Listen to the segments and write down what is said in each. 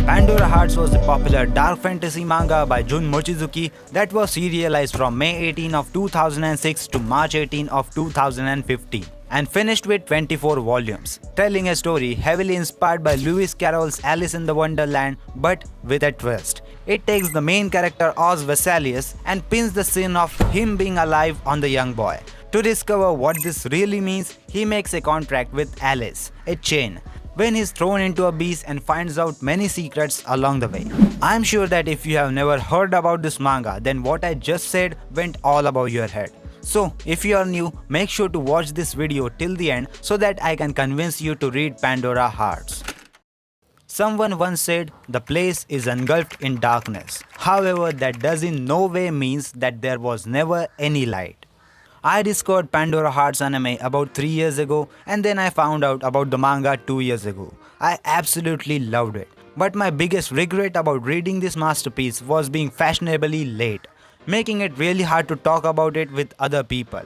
Pandora Hearts was a popular dark fantasy manga by Jun Mochizuki that was serialized from May 18 of 2006 to March 18 of 2015 and finished with 24 volumes, telling a story heavily inspired by Lewis Carroll's Alice in the Wonderland but with a twist. It takes the main character Oz Vessalius and pins the scene of him being alive on the young boy. To discover what this really means, he makes a contract with Alice, a chain, when he's thrown into a beast and finds out many secrets along the way. I'm sure that if you have never heard about this manga, then what I just said went all above your head. So, if you are new, make sure to watch this video till the end so that I can convince you to read Pandora Hearts. Someone once said, the place is engulfed in darkness. However, that does in no way means that there was never any light. I discovered Pandora Hearts anime about 3 years ago and then I found out about the manga 2 years ago. I absolutely loved it. But my biggest regret about reading this masterpiece was being fashionably late, making it really hard to talk about it with other people.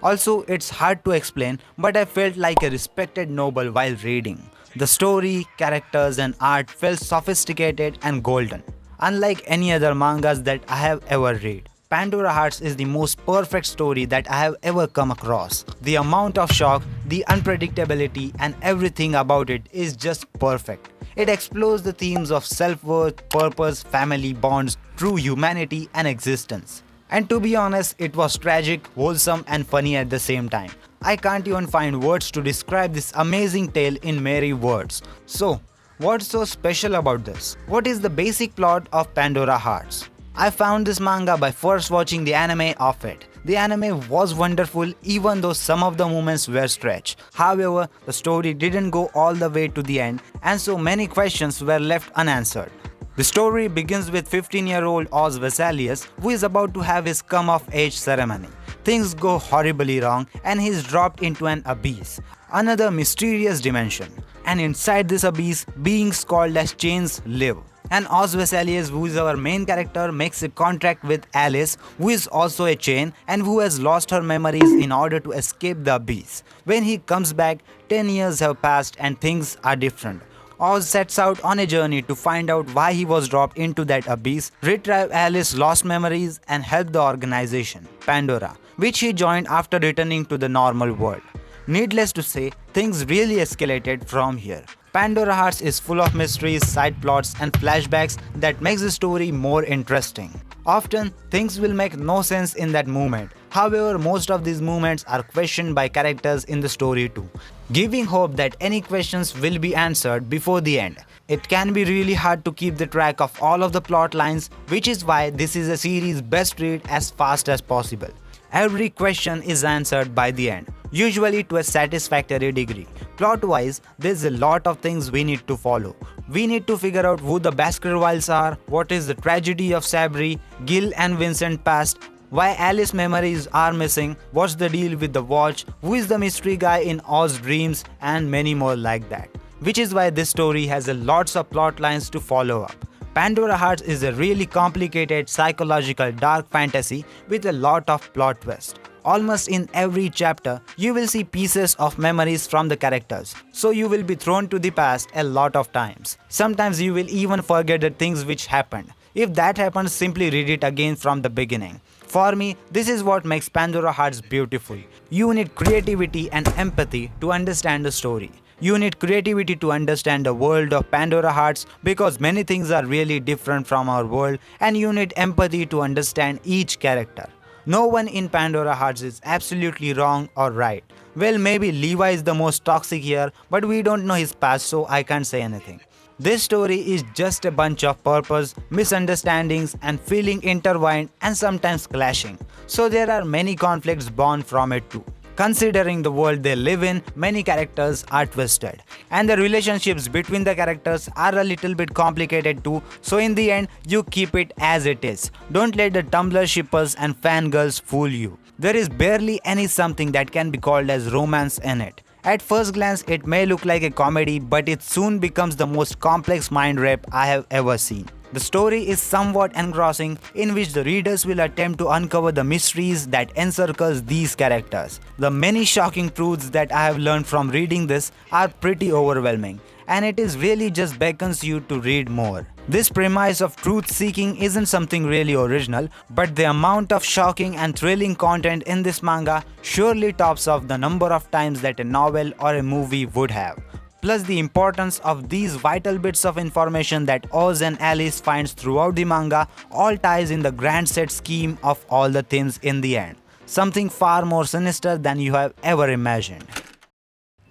Also, it's hard to explain, but I felt like a respected noble while reading. The story, characters and art felt sophisticated and golden, unlike any other mangas that I have ever read. Pandora Hearts is the most perfect story that I have ever come across. The amount of shock, the unpredictability and everything about it is just perfect. It explores the themes of self-worth, purpose, family bonds, true humanity and existence. And to be honest, it was tragic, wholesome and funny at the same time. I can't even find words to describe this amazing tale in mere words. So, what's so special about this? What is the basic plot of Pandora Hearts? I found this manga by first watching the anime of it. The anime was wonderful even though some of the moments were stretched. However, the story didn't go all the way to the end and so many questions were left unanswered. The story begins with 15-year-old Oz Vessalius who is about to have his come-of-age ceremony. Things go horribly wrong and he is dropped into an abyss, another mysterious dimension. And inside this abyss, beings called as chains live. And Oz Vessalius, who is our main character, makes a contract with Alice, who is also a chain and who has lost her memories in order to escape the abyss. When he comes back, 10 years have passed and things are different. Oz sets out on a journey to find out why he was dropped into that abyss, retrieve Alice's lost memories and help the organization, Pandora, which he joined after returning to the normal world. Needless to say, things really escalated from here. Pandora Hearts is full of mysteries, side plots and flashbacks that makes the story more interesting. Often, things will make no sense in that moment. However, most of these moments are questioned by characters in the story too, giving hope that any questions will be answered before the end. It can be really hard to keep the track of all of the plot lines, which is why this is a series best read as fast as possible. Every question is answered by the end, usually to a satisfactory degree. Plot-wise, there's a lot of things we need to follow. We need to figure out who the Baskervilles are, what is the tragedy of Sabri, Gil and Vincent past, why Alice's memories are missing, what's the deal with the watch, who is the mystery guy in Oz's dreams, and many more like that. Which is why this story has a lots of plot lines to follow up. Pandora Hearts is a really complicated psychological dark fantasy with a lot of plot twists. Almost in every chapter, you will see pieces of memories from the characters, so you will be thrown to the past a lot of times. Sometimes you will even forget the things which happened. If that happens, simply read it again from the beginning. For me, this is what makes Pandora Hearts beautiful. You need creativity and empathy to understand the story. You need creativity to understand the world of Pandora Hearts because many things are really different from our world, and you need empathy to understand each character. No one in Pandora Hearts is absolutely wrong or right. Well, maybe Levi is the most toxic here, but we don't know his past, so I can't say anything. This story is just a bunch of purpose, misunderstandings and feeling intertwined and sometimes clashing. So there are many conflicts born from it too. Considering the world they live in, many characters are twisted. And the relationships between the characters are a little bit complicated too, so in the end, you keep it as it is. Don't let the Tumblr shippers and fangirls fool you. There is barely any something that can be called as romance in it. At first glance, it may look like a comedy, but it soon becomes the most complex mind rape I have ever seen. The story is somewhat engrossing, in which the readers will attempt to uncover the mysteries that encircles these characters. The many shocking truths that I have learned from reading this are pretty overwhelming, and it is really just beckons you to read more. This premise of truth seeking isn't something really original, but the amount of shocking and thrilling content in this manga surely tops off the number of times that a novel or a movie would have. Plus the importance of these vital bits of information that Oz and Alice finds throughout the manga all ties in the grand set scheme of all the themes in the end. Something far more sinister than you have ever imagined.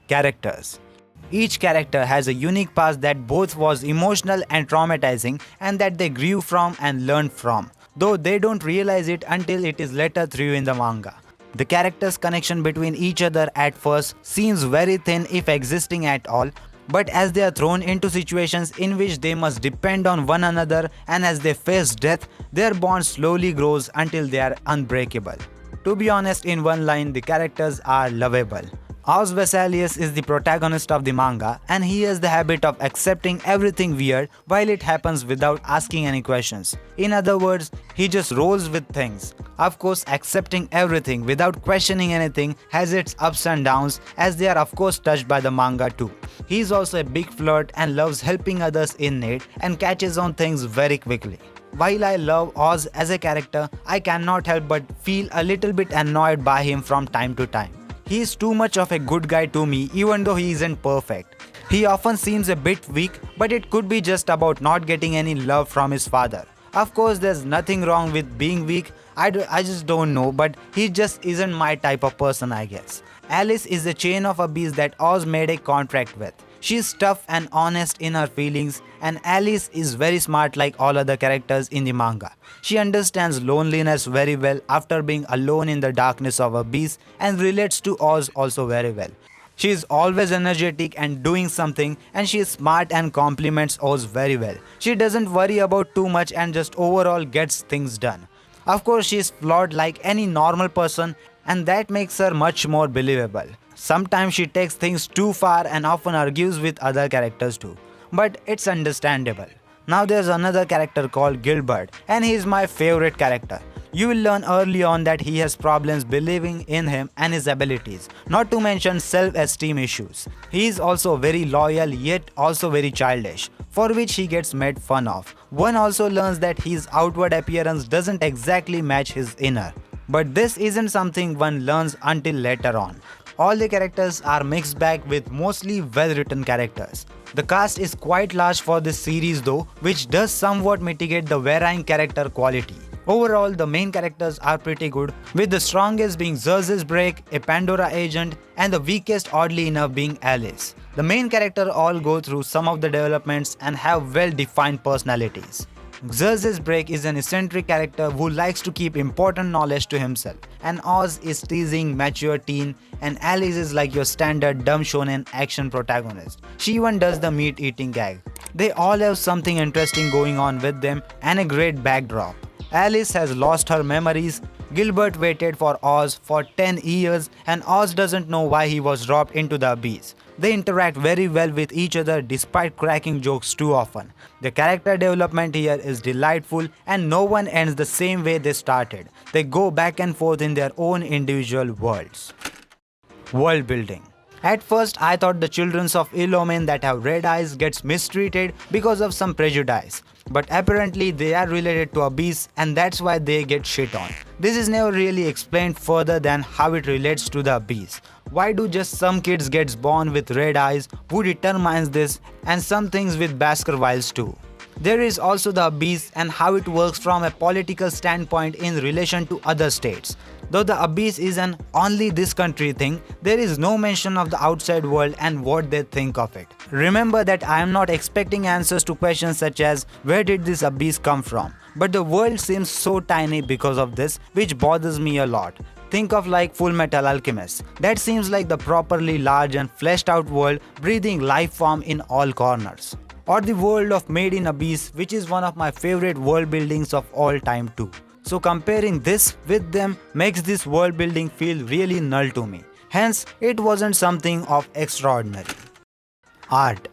Characters. Each character has a unique past that both was emotional and traumatizing and that they grew from and learned from, though they don't realize it until it is later through in the manga. The characters' connection between each other at first seems very thin if existing at all, but as they are thrown into situations in which they must depend on one another and as they face death, their bond slowly grows until they are unbreakable. To be honest, in one line, the characters are lovable. Oz Vessalius is the protagonist of the manga and he has the habit of accepting everything weird while it happens without asking any questions. In other words, he just rolls with things. Of course, accepting everything without questioning anything has its ups and downs as they are of course touched by the manga too. He is also a big flirt and loves helping others in need and catches on things very quickly. While I love Oz as a character, I cannot help but feel a little bit annoyed by him from time to time. He is too much of a good guy to me even though he isn't perfect. He often seems a bit weak, but it could be just about not getting any love from his father. Of course, there's nothing wrong with being weak, I just don't know, but he just isn't my type of person, I guess. Alice is the chain of abuse that Oz made a contract with. She is tough and honest in her feelings, and Alice is very smart like all other characters in the manga. She understands loneliness very well after being alone in the darkness of abyss and relates to Oz also very well. She is always energetic and doing something, and she is smart and compliments Oz very well. She doesn't worry about too much and just overall gets things done. Of course, she is flawed like any normal person, and that makes her much more believable. Sometimes she takes things too far and often argues with other characters too, but it's understandable. Now there's another character called Gilbert, and he is my favorite character. You will learn early on that he has problems believing in him and his abilities, not to mention self-esteem issues. He is also very loyal yet also very childish, for which he gets made fun of. One also learns that his outward appearance doesn't exactly match his inner. But this isn't something one learns until later on. All the characters are mixed bag with mostly well-written characters. The cast is quite large for this series though, which does somewhat mitigate the varying character quality. Overall, the main characters are pretty good, with the strongest being Xerxes Break, a Pandora agent, and the weakest oddly enough being Alice. The main characters all go through some of the developments and have well-defined personalities. Xerxes Break is an eccentric character who likes to keep important knowledge to himself, and Oz is teasing, mature teen, and Alice is like your standard dumb shonen action protagonist. She even does the meat eating gag. They all have something interesting going on with them and a great backdrop. Alice has lost her memories, Gilbert waited for Oz for 10 years, and Oz doesn't know why he was dropped into the abyss. They interact very well with each other despite cracking jokes too often. The character development here is delightful and no one ends the same way they started. They go back and forth in their own individual worlds. World building. At first, I thought the children of Ilomen that have red eyes gets mistreated because of some prejudice. But apparently they are related to Abyss and that's why they get shit on. This is never really explained further than how it relates to the Abyss. Why do just some kids gets born with red eyes? Who determines this? And some things with Baskervilles too. There is also the Abyss and how it works from a political standpoint in relation to other states. Though the Abyss is an only this country thing, there is no mention of the outside world and what they think of it. Remember that I am not expecting answers to questions such as where did this Abyss come from? But the world seems so tiny because of this, which bothers me a lot. Think of like Full Metal Alchemist. That seems like the properly large and fleshed out world breathing life form in all corners. Or the world of Made in Abyss, which is one of my favorite world buildings of all time too. So comparing this with them makes this world building feel really null to me. Hence, it wasn't something of extraordinary. Art.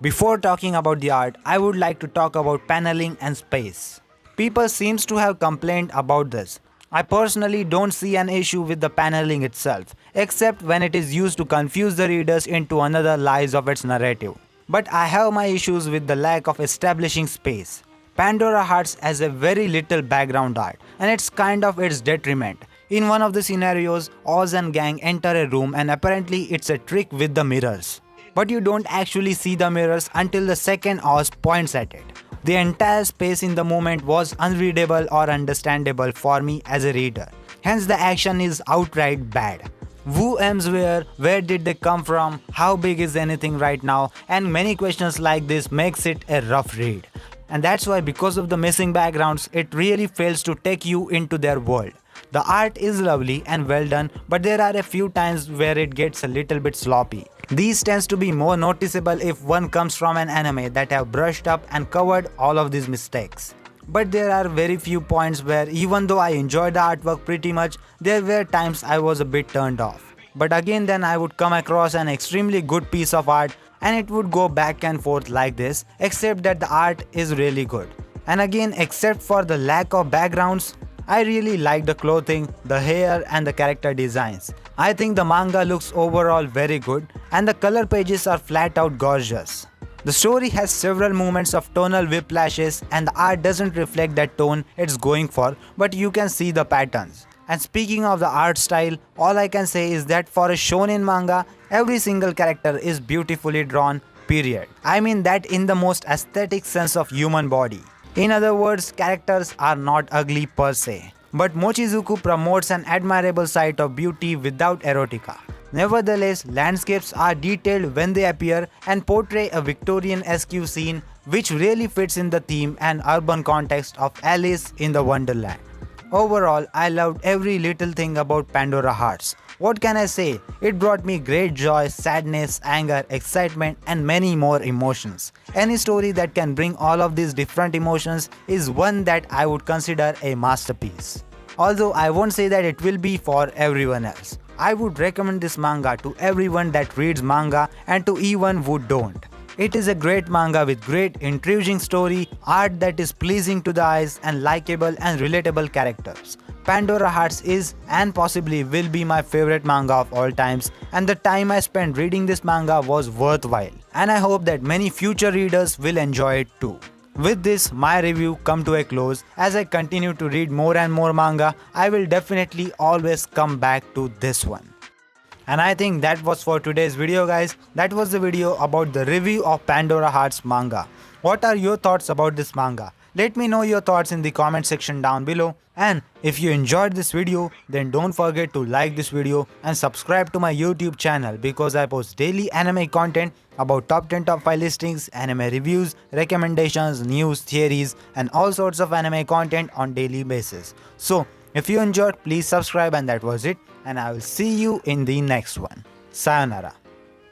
Before talking about the art, I would like to talk about paneling and space. People seems to have complained about this. I personally don't see an issue with the paneling itself, except when it is used to confuse the readers into another lies of its narrative. But I have my issues with the lack of establishing space. Pandora Hearts has a very little background art, and it's kind of its detriment. In one of the scenarios, Oz and gang enter a room and apparently it's a trick with the mirrors. But you don't actually see the mirrors until the second Oz points at it. The entire space in the moment was unreadable or understandable for me as a reader. Hence the action is outright bad. Who ams where did they come from, how big is anything right now, and many questions like this makes it a rough read. And that's why because of the missing backgrounds, it really fails to take you into their world. The art is lovely and well done, but there are a few times where it gets a little bit sloppy. These tends to be more noticeable if one comes from an anime that have brushed up and covered all of these mistakes. But there are very few points where even though I enjoyed the artwork pretty much, there were times I was a bit turned off. But again then I would come across an extremely good piece of art and it would go back and forth like this, except that the art is really good. And again, except for the lack of backgrounds, I really like the clothing, the hair and the character designs. I think the manga looks overall very good and the color pages are flat out gorgeous. The story has several moments of tonal whiplashes and the art doesn't reflect that tone it's going for, but you can see the patterns. And speaking of the art style, all I can say is that for a shonen manga, every single character is beautifully drawn, period. I mean that in the most aesthetic sense of human body. In other words, characters are not ugly per se. But Mochizuki promotes an admirable side of beauty without erotica. Nevertheless, landscapes are detailed when they appear and portray a Victorian-esque scene which really fits in the theme and urban context of Alice in the Wonderland. Overall, I loved every little thing about Pandora Hearts. What can I say? It brought me great joy, sadness, anger, excitement and many more emotions. Any story that can bring all of these different emotions is one that I would consider a masterpiece. Although I won't say that it will be for everyone else. I would recommend this manga to everyone that reads manga and to even who don't. It is a great manga with great intriguing story, art that is pleasing to the eyes and likable and relatable characters. Pandora Hearts is and possibly will be my favorite manga of all times, and the time I spent reading this manga was worthwhile, and I hope that many future readers will enjoy it too. With this, my review come to a close. As I continue to read more and more manga, I will definitely always come back to this one. And I think that was for today's video guys. That was the video about the review of Pandora Hearts manga. What are your thoughts about this manga? Let me know your thoughts in the comment section down below. And if you enjoyed this video, then don't forget to like this video and subscribe to my YouTube channel because I post daily anime content about top 10 top 5 listings, anime reviews, recommendations, news, theories and all sorts of anime content on daily basis. So if you enjoyed, please subscribe, and that was it, and I will see you in the next one. Sayonara.